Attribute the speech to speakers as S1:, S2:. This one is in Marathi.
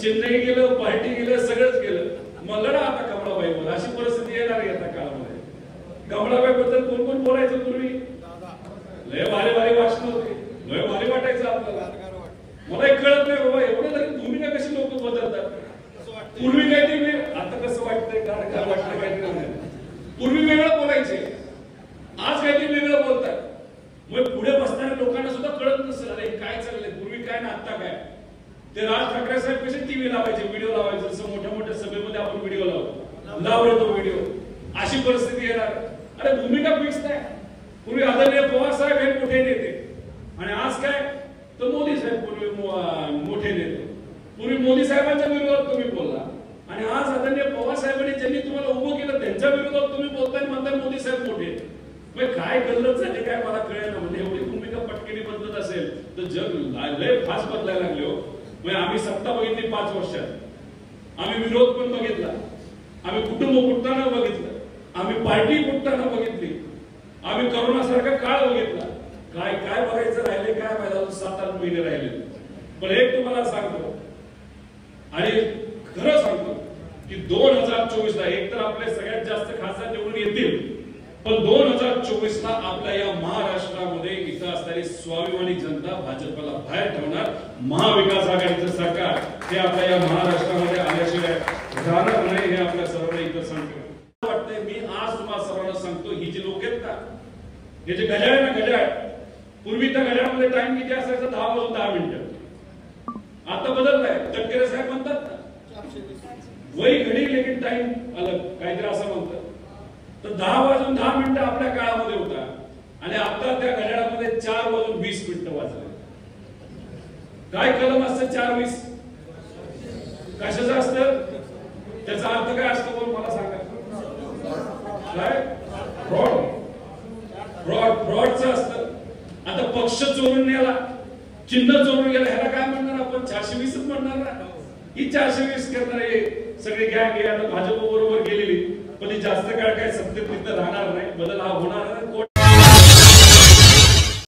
S1: चेन्नई गेलं, पार्टी गेलं, सगळंच गेलं. मग लढा आता कमळाबाईवर. अशी परिस्थिती येणार आहे आता काळामध्ये. कमळाबाई बद्दल कोण कोण बोलायचं पूर्वी? लय भारी भारी भाषण होते, लय भारी वाटायचं आपल्याला. मला एक कळत नाही बाबा, एवढं तरी भूमिका कशी लोक बदलतात. पूर्वी काय ते आता कसं वाटतंय, काय वाटतं काय नाही. पूर्वी वेगळं बोलायचे, आज काहीतरी वेगळं बोलतात. मग पुढे बसणाऱ्या लोकांना सुद्धा कळत नसेल अरे काय चाललंय, पूर्वी काय ना आता काय. ते राज ठाकरे साहेब कसे टीव्ही लावायचे, व्हिडिओ लावायचे, जसं मोठ्या मोठ्या सभेमध्ये आपण व्हिडिओ लावतो तो व्हिडिओ. अशी परिस्थिती येणार. अरे भूमिका फिक्स नाही. पूर्वी आदरणीय पवार साहेब हे मोठे नेते आणि आज काय तर मोदी साहेब पूर्वी मोठे नेते. पूर्वी मोदी साहेबांच्या विरोधात तुम्ही बोलला आणि आज आदरणीय पवार साहेबांनी ज्यांनी तुम्हाला उभं केलं त्यांच्या विरोधात तुम्ही बोलताय, म्हणताय मोदी साहेब मोठे. मग काय गल्लत झाली काय मला कळेना. म्हणजे एवढी भूमिका पटकेने बदलत असेल तर जग लय फास्ट बदलायला लागले हो. म्हणजे आम्ही सत्ता बघितली 5 वर्षात, आम्ही विरोध पण बघितला, आम्ही कुटुंब फुटताना बघितलं, आम्ही पार्टी फुटताना बघितली, आम्ही करोनासारखा काळ बघितला. काय काय बघायचं राहिले काय माहिती. 7-8 महिने राहिले. पण एक तुम्हाला सांगतो आणि खरं सांगतो की 2024 ला एक तर आपले सगळ्यात जास्त खासदार निवडून येतील, पण 2024 ला आपल्या या महाराष्ट्रामध्ये इथं असणारी स्वाभिमानी जनता भाजपला बाहेर ठेवणार. महाविकास आघाडीचं सरकार हे आपल्या या महाराष्ट्रामध्ये आल्याशिवाय राहणार नाही हे आपल्या सर्वांना इथं सांगतो. वाटतंय मी आज तुम्हाला सर्वांना सांगतो, ही जी लोक आहेत ना, हे जे घड्याळ आहे ना, घड्याळ पूर्वी त्या घड्याळामध्ये टाइम किती असायचा 10 वाजून 10 मिनिटं. आता बदललाय. तटकरे साहेब म्हणतात ना वही घडी लेकिन टाइम अलग काहीतरी असं म्हणतात. तर 10 वाजून 10 मिनिटं आपल्या काळामध्ये होता आणि आता त्या घड्याळामध्ये 4 वाजून 20 मिनिटं वाजले. काय कलम असतं 4:20 कशाचं असतं? त्याचा अर्थ काय असतो बोल मला सांगा. काय फ्रॉडचं असतं. आता पक्ष चोरून नेला, चिन्ह चोरून गेला, ह्याला काय म्हणणार आपण? 420 म्हणणार ना. ही 420 करणारे सगळे गँग भाजप बरोबर गेलेली, पण जास्त काळ काय सत्तेत राहणार नाही. बदल हा होणार नाही.